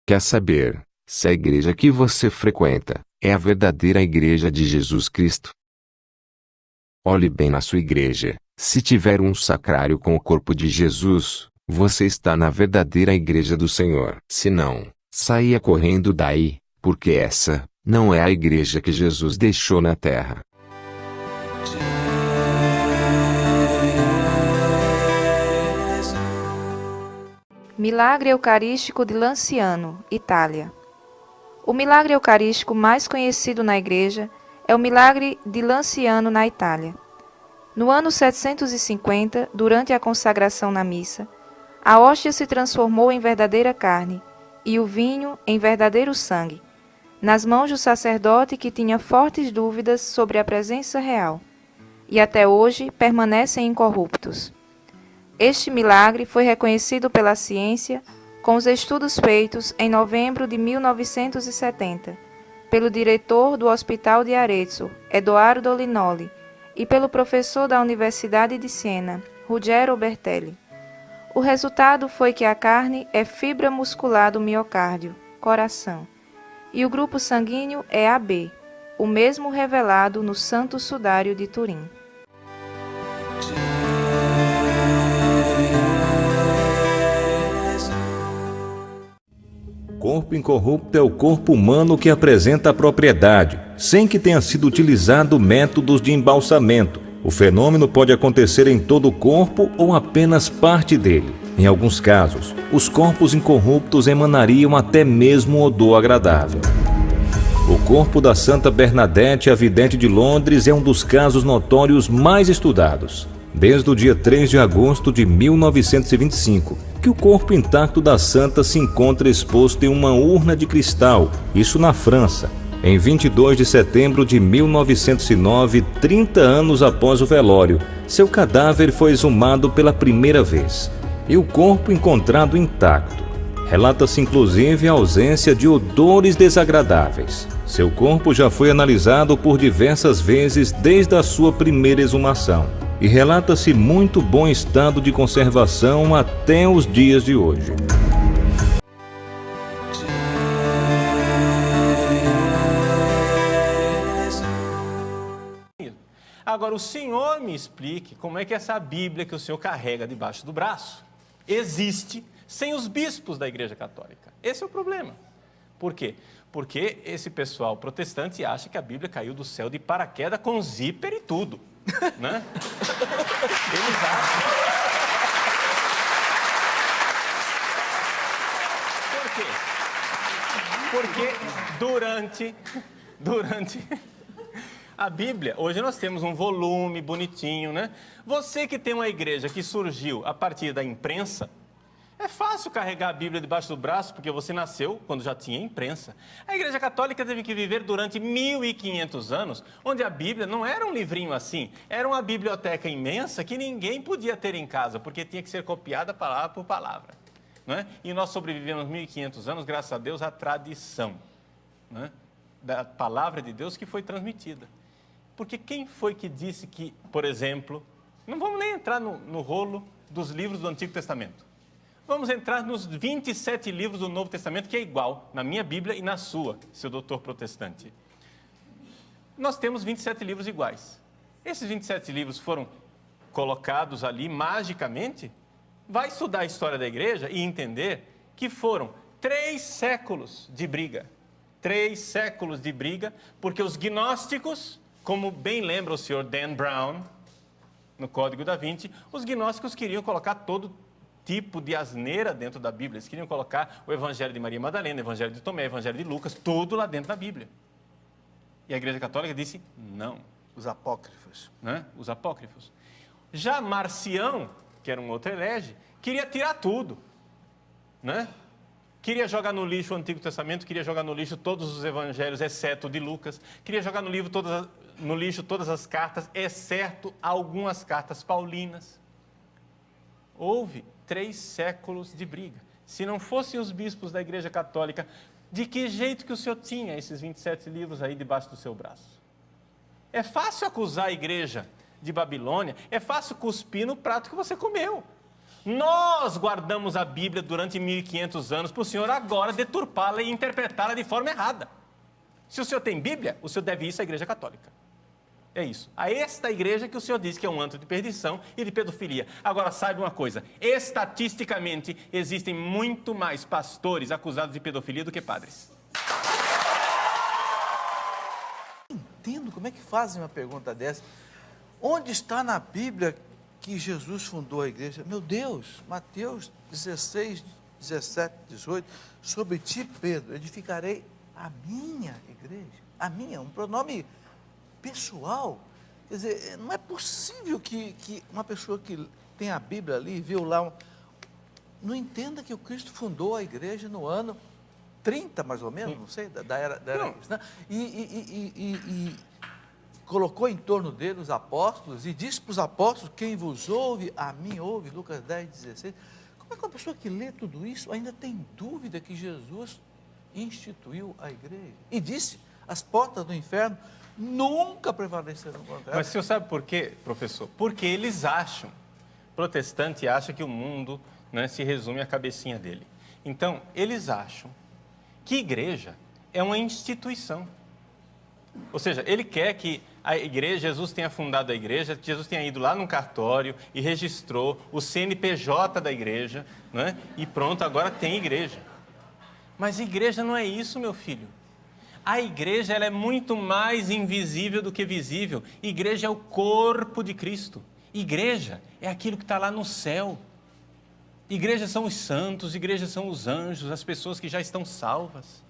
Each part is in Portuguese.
Quer saber se a igreja que você frequenta é a verdadeira igreja de Jesus Cristo? Olhe bem na sua igreja. Se tiver um sacrário com o corpo de Jesus, você está na verdadeira igreja do Senhor. Se não, saia correndo daí, porque essa não é a igreja que Jesus deixou na terra. Milagre Eucarístico de Lanciano, Itália. O milagre eucarístico mais conhecido na Igreja é o milagre de Lanciano na Itália. No ano 750, durante a consagração na missa, a hóstia se transformou em verdadeira carne e o vinho em verdadeiro sangue, nas mãos do sacerdote que tinha fortes dúvidas sobre a presença real, e até hoje permanecem incorruptos. Este milagre foi reconhecido pela ciência com os estudos feitos em novembro de 1970 pelo diretor do Hospital de Arezzo, Edoardo Linoli, e pelo professor da Universidade de Siena, Ruggero Bertelli. O resultado foi que a carne é fibra muscular do miocárdio, coração, e o grupo sanguíneo é AB, o mesmo revelado no Santo Sudário de Turim. Corpo incorrupto é o corpo humano que apresenta a propriedade, sem que tenha sido utilizado métodos de embalsamento. O fenômeno pode acontecer em todo o corpo ou apenas parte dele. Em alguns casos, os corpos incorruptos emanariam até mesmo um odor agradável. O corpo da Santa Bernadette, a vidente de Londres, é um dos casos notórios mais estudados. Desde o dia 3 de agosto de 1925, que o corpo intacto da santa se encontra exposto em uma urna de cristal, isso na França. Em 22 de setembro de 1909, 30 anos após o velório, seu cadáver foi exumado pela primeira vez, e o corpo encontrado intacto. Relata-se inclusive a ausência de odores desagradáveis. Seu corpo já foi analisado por diversas vezes desde a sua primeira exumação, e relata-se muito bom estado de conservação até os dias de hoje. Agora, o senhor me explique como é que essa Bíblia que o senhor carrega debaixo do braço existe sem os bispos da Igreja Católica. Esse é o problema. Por quê? Porque esse pessoal protestante acha que a Bíblia caiu do céu de paraquedas com zíper e tudo. Né? Eles acham. Por quê? Porque durante a Bíblia, hoje nós temos um volume bonitinho, né? Você que tem uma igreja que surgiu a partir da imprensa, é fácil carregar a Bíblia debaixo do braço, porque você nasceu quando já tinha imprensa. A Igreja Católica teve que viver durante 1.500 anos, onde a Bíblia não era um livrinho assim, era uma biblioteca imensa que ninguém podia ter em casa, porque tinha que ser copiada palavra por palavra. Não é? E nós sobrevivemos 1.500 anos, graças a Deus, à tradição, não é? Da palavra de Deus que foi transmitida. Porque quem foi que disse que, por exemplo, não vamos nem entrar no rolo dos livros do Antigo Testamento. Vamos entrar nos 27 livros do Novo Testamento, que é igual na minha Bíblia e na sua, seu doutor protestante. Nós temos 27 livros iguais. Esses 27 livros foram colocados ali magicamente? Vai estudar a história da igreja e entender que foram 3 séculos de briga. 3 séculos de briga, porque os gnósticos, como bem lembra o senhor Dan Brown, no Código da Vinci, os gnósticos queriam colocar todo tipo de asneira dentro da Bíblia. Eles queriam colocar o Evangelho de Maria Madalena, o Evangelho de Tomé, o Evangelho de Lucas, tudo lá dentro da Bíblia. E a Igreja Católica disse não. Os apócrifos. Né? Os apócrifos. Já Marcião, que era um outro herege, queria tirar tudo. Né? Queria jogar no lixo o Antigo Testamento, queria jogar no lixo todos os evangelhos, exceto o de Lucas. Queria jogar no lixo todas as cartas, exceto algumas cartas paulinas. Houve 3 séculos de briga. Se não fossem os bispos da Igreja Católica, de que jeito que o senhor tinha esses 27 livros aí debaixo do seu braço? É fácil acusar a igreja de Babilônia, é fácil cuspir no prato que você comeu. Nós guardamos a Bíblia durante 1500 anos para o senhor agora deturpá-la e interpretá-la de forma errada. Se o senhor tem Bíblia, o senhor deve ir à Igreja Católica. É isso. A esta igreja que o senhor diz que é um antro de perdição e de pedofilia. Agora, saiba uma coisa. Estatisticamente, existem muito mais pastores acusados de pedofilia do que padres. Não entendo como é que fazem uma pergunta dessa. Onde está na Bíblia que Jesus fundou a igreja? Meu Deus, Mateus 16, 17, 18. Sobre ti, Pedro, edificarei a minha igreja. A minha, um pronome pessoal. Quer dizer, não é possível que uma pessoa que tem a Bíblia ali, viu lá, não entenda que o Cristo fundou a igreja no ano 30, mais ou menos, não sei, da era cristã, e colocou em torno dele os apóstolos, e disse para os apóstolos: quem vos ouve, a mim ouve, Lucas 10, 16. Como é que uma pessoa que lê tudo isso ainda tem dúvida que Jesus instituiu a igreja? E disse: as portas do inferno nunca prevaleceram contra ela. Mas o senhor sabe por quê, professor? Porque eles acham, protestante acha que o mundo, né, se resume à cabecinha dele. Então, eles acham que igreja é uma instituição. Ou seja, ele quer que a igreja, Jesus tenha fundado a igreja, que Jesus tenha ido lá num cartório e registrou o CNPJ da igreja, né, e pronto, agora tem igreja. Mas igreja não é isso, meu filho. A igreja ela é muito mais invisível do que visível. Igreja é o corpo de Cristo. Igreja é aquilo que está lá no céu. Igreja são os santos, igreja são os anjos, as pessoas que já estão salvas.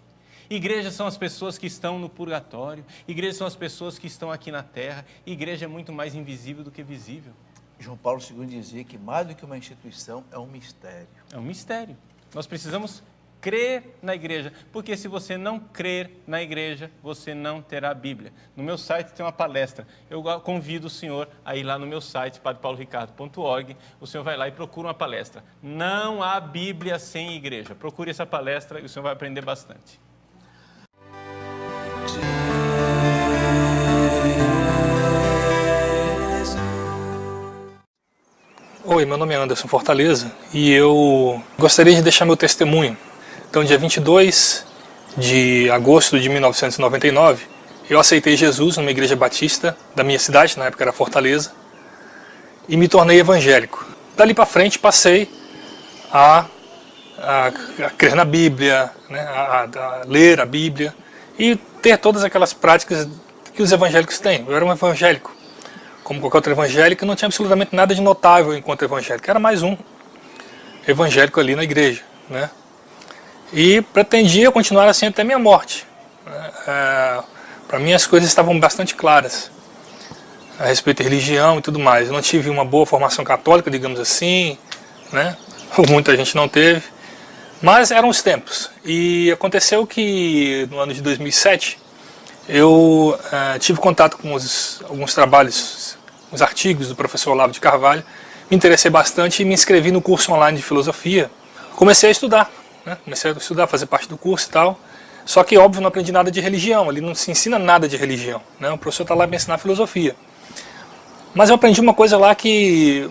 Igreja são as pessoas que estão no purgatório. Igreja são as pessoas que estão aqui na terra. Igreja é muito mais invisível do que visível. João Paulo II dizia que mais do que uma instituição é um mistério. É um mistério. Nós precisamos crer na igreja, porque se você não crer na igreja, você não terá Bíblia. No meu site tem uma palestra, eu convido o senhor a ir lá no meu site, padrepauloricardo.org, o senhor vai lá e procura uma palestra. Não há Bíblia sem igreja. Procure essa palestra e o senhor vai aprender bastante. Oi, meu nome é Anderson Fortaleza e eu gostaria de deixar meu testemunho. Então, dia 22 de agosto de 1999, eu aceitei Jesus numa igreja batista da minha cidade, na época era Fortaleza, e me tornei evangélico. Dali para frente passei a crer na Bíblia, né, a ler a Bíblia e ter todas aquelas práticas que os evangélicos têm. Eu era um evangélico, como qualquer outro evangélico, não tinha absolutamente nada de notável enquanto evangélico. Era mais um evangélico ali na igreja, né? E pretendia continuar assim até minha morte. Para mim as coisas estavam bastante claras a respeito de religião e tudo mais. Eu não tive uma boa formação católica, digamos assim, né? Muita gente não teve, mas eram os tempos. E aconteceu que no ano de 2007 eu tive contato com alguns trabalhos, uns artigos do professor Olavo de Carvalho, me interessei bastante e me inscrevi no curso online de filosofia. Comecei a estudar. Comecei a estudar, fazer parte do curso e tal. Só que, óbvio, não aprendi nada de religião. Ali não se ensina nada de religião, né? O professor está lá para ensinar filosofia. Mas eu aprendi uma coisa lá que...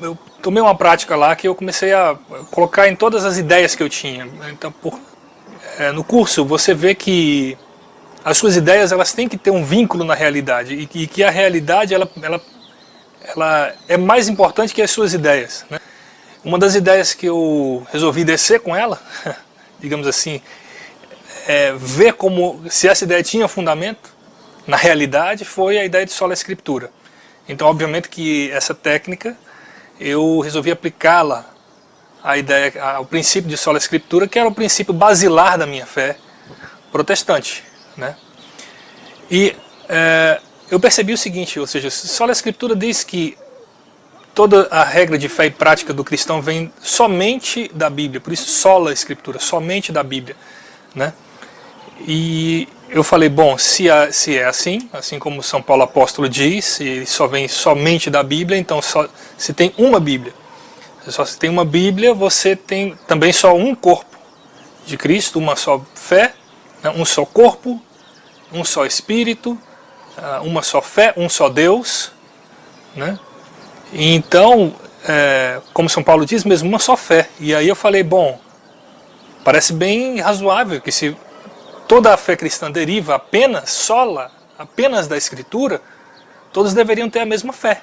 eu tomei uma prática lá que eu comecei a colocar em todas as ideias que eu tinha. Então, no curso, você vê que as suas ideias elas têm que ter um vínculo na realidade. E que a realidade ela é mais importante que as suas ideias, né? Uma das ideias que eu resolvi descer com ela, digamos assim, ver como se essa ideia tinha fundamento na realidade, foi a ideia de sola escritura. Então, obviamente que essa técnica eu resolvi aplicá-la ao princípio de sola escritura, que era o princípio basilar da minha fé protestante, né? E eu percebi o seguinte, ou seja, sola escritura diz que toda a regra de fé e prática do cristão vem somente da Bíblia, por isso sola escritura, somente da Bíblia, né? E eu falei, bom, se é assim como São Paulo apóstolo diz, e só vem somente da Bíblia, então se tem uma Bíblia. Se tem uma Bíblia, você tem também só um corpo de Cristo, uma só fé, né? Um só corpo, um só Espírito, uma só fé, um só Deus, né? Então, como São Paulo diz mesmo, uma só fé. E aí eu falei, bom, parece bem razoável que se toda a fé cristã deriva apenas da Escritura, todos deveriam ter a mesma fé.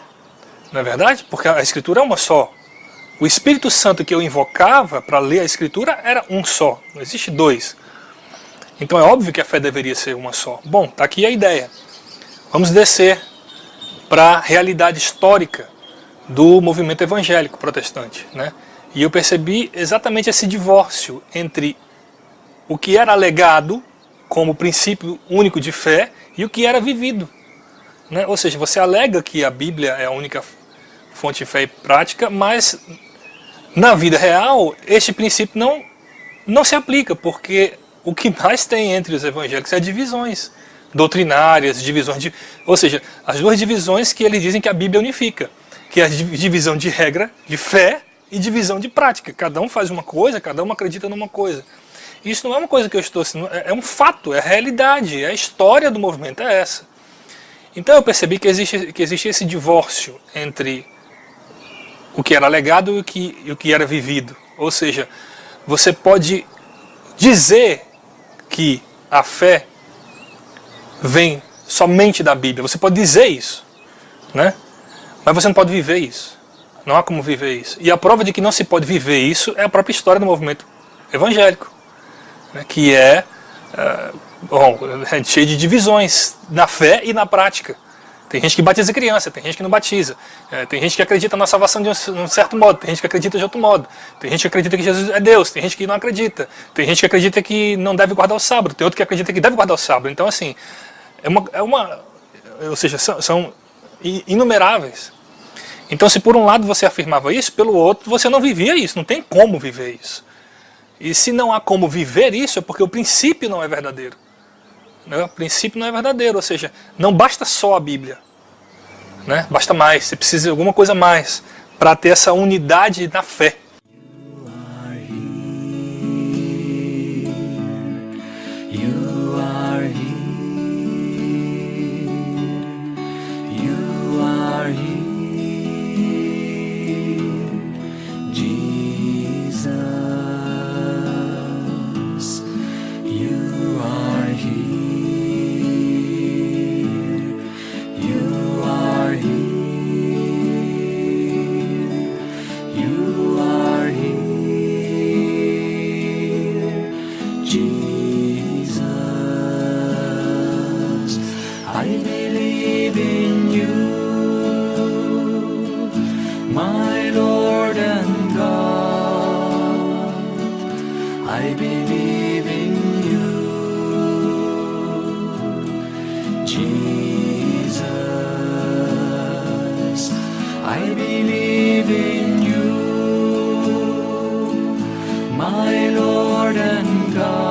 Não é verdade? Porque a Escritura é uma só. O Espírito Santo que eu invocava para ler a Escritura era um só, não existe dois. Então é óbvio que a fé deveria ser uma só. Bom, está aqui a ideia. Vamos descer para a realidade histórica do movimento evangélico protestante, né? E eu percebi exatamente esse divórcio entre o que era alegado como princípio único de fé e o que era vivido, né? Ou seja, você alega que a Bíblia é a única fonte de fé e prática, mas na vida real este princípio não se aplica, porque o que mais tem entre os evangélicos é divisões doutrinárias, ou seja, as duas divisões que eles dizem que a Bíblia unifica, que é a divisão de regra, de fé, e divisão de prática. Cada um faz uma coisa, cada um acredita numa coisa. Isso não é uma coisa que eu estou assim, é um fato, é a realidade, é a história do movimento, é essa. Então eu percebi que existe esse divórcio entre o que era alegado e o que era vivido. Ou seja, você pode dizer que a fé vem somente da Bíblia, você pode dizer isso, né? Mas você não pode viver isso. Não há como viver isso. E a prova de que não se pode viver isso é a própria história do movimento evangélico, né? Que é cheio de divisões na fé e na prática. Tem gente que batiza criança, tem gente que não batiza. Tem gente que acredita na salvação de um certo modo, tem gente que acredita de outro modo. Tem gente que acredita que Jesus é Deus, tem gente que não acredita. Tem gente que acredita que não deve guardar o sábado, tem outro que acredita que deve guardar o sábado. Então, assim, ou seja, são inumeráveis. Então, se por um lado você afirmava isso, pelo outro você não vivia isso, não tem como viver isso. E se não há como viver isso, é porque o princípio não é verdadeiro. Né? O princípio não é verdadeiro, ou seja, não basta só a Bíblia, né? Basta mais, você precisa de alguma coisa mais para ter essa unidade na fé. my Lord and God.